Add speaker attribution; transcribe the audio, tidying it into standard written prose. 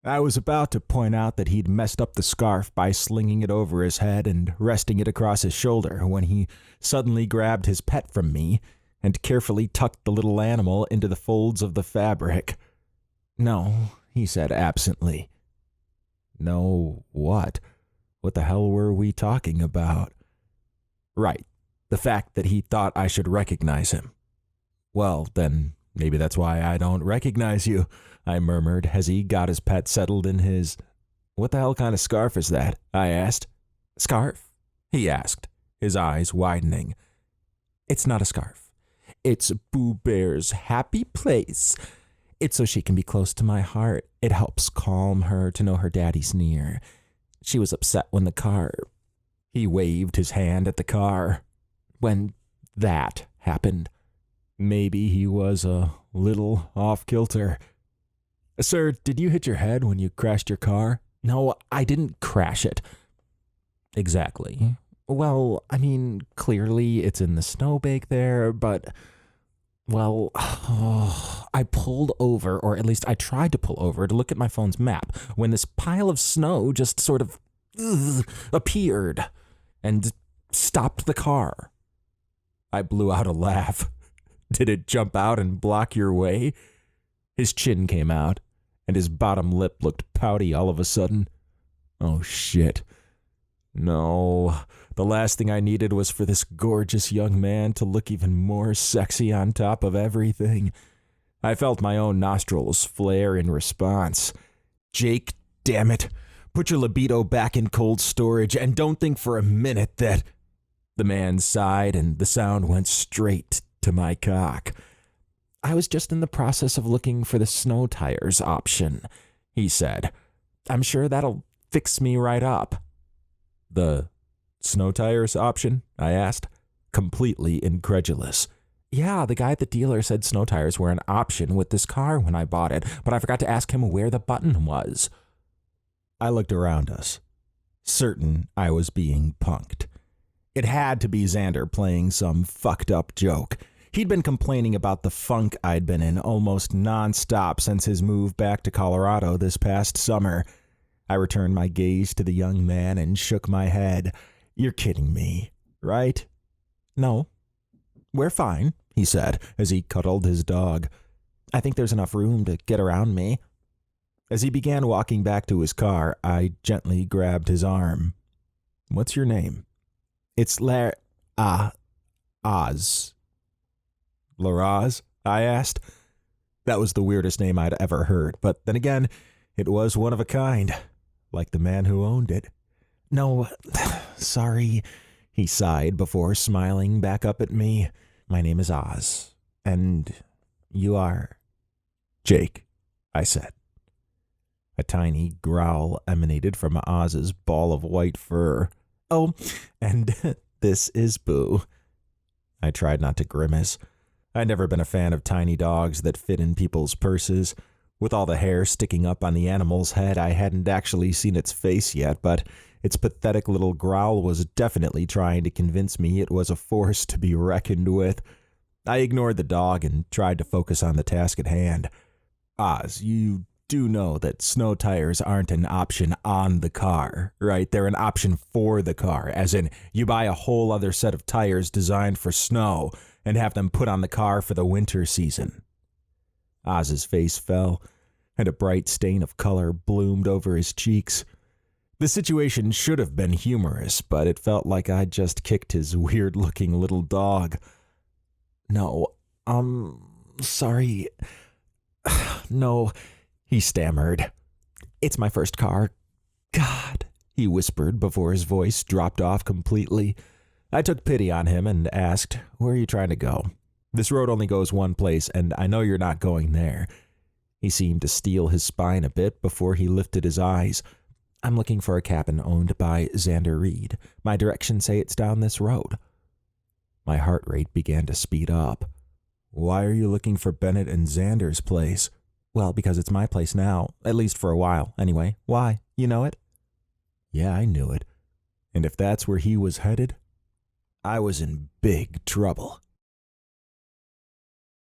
Speaker 1: I was about to point out that he'd messed up the scarf by slinging it over his head and resting it across his shoulder when he suddenly grabbed his pet from me and carefully tucked the little animal into the folds of the fabric. "No," he said absently. "No, what? What the hell were we talking about?" "Right, the fact that he thought I should recognize him." "Well, then maybe that's why I don't recognize you," I murmured as he got his pet settled in his... "What the hell kind of scarf is that?" I asked. "Scarf?" he asked, his eyes widening. "It's not a scarf. It's Boo Bear's happy place. It's so she can be close to my heart. It helps calm her to know her daddy's near. She was upset when the car..." He waved his hand at the car. "When that happened. Maybe he was a little off-kilter." "Sir, did you hit your head when you crashed your car?" "No, I didn't crash it." "Exactly. Well, I mean, clearly it's in the snowbank there, but... Well, I pulled over, or at least I tried to pull over to look at my phone's map when this pile of snow just sort of appeared and stopped the car." I blew out a laugh. "Did it jump out and block your way?" His chin came out, and his bottom lip looked pouty all of a sudden. "Oh, shit. No, the last thing I needed was for this gorgeous young man to look even more sexy on top of everything." I felt my own nostrils flare in response. "Jake, damn it. Put your libido back in cold storage and don't think for a minute that..." The man sighed and the sound went straight to my cock. "I was just in the process of looking for the snow tires option," he said. "I'm sure that'll fix me right up." "The snow tires option?" I asked, completely incredulous. "Yeah, the guy at the dealer said snow tires were an option with this car when I bought it, but I forgot to ask him where the button was." I looked around us, certain I was being punked. It had to be Xander playing some fucked up joke. He'd been complaining about the funk I'd been in almost nonstop since his move back to Colorado this past summer. I returned my gaze to the young man and shook my head. "You're kidding me, right?" "No, we're fine," he said as he cuddled his dog. "I think there's enough room to get around me." As he began walking back to his car, I gently grabbed his arm. "What's your name?" "It's Oz." "Laraz?" I asked. That was the weirdest name I'd ever heard, but then again, it was one of a kind, like the man who owned it. "No, sorry," he sighed before smiling back up at me. "My name is Oz, and you are..." "Jake," I said. A tiny growl emanated from Oz's ball of white fur. "Oh, and this is Boo." I tried not to grimace. I'd never been a fan of tiny dogs that fit in people's purses. With all the hair sticking up on the animal's head, I hadn't actually seen its face yet, but its pathetic little growl was definitely trying to convince me it was a force to be reckoned with. I ignored the dog and tried to focus on the task at hand. "Oz, you do know that snow tires aren't an option on the car, right? They're an option for the car, as in you buy a whole other set of tires designed for snow and have them put on the car for the winter season." Oz's face fell, and a bright stain of color bloomed over his cheeks. The situation should have been humorous, but it felt like I'd just kicked his weird-looking little dog. "No, sorry. No," he stammered. "It's my first car. God," he whispered before his voice dropped off completely. I took pity on him and asked, "Where are you trying to go? This road only goes one place, and I know you're not going there." He seemed to steel his spine a bit before he lifted his eyes. "I'm looking for a cabin owned by Xander Reed. My directions say it's down this road." My heart rate began to speed up. "Why are you looking for Bennett and Xander's place?" "Well, because it's my place now, at least for a while, anyway. Why? You know it?" Yeah, I knew it. And if that's where he was headed, I was in big trouble.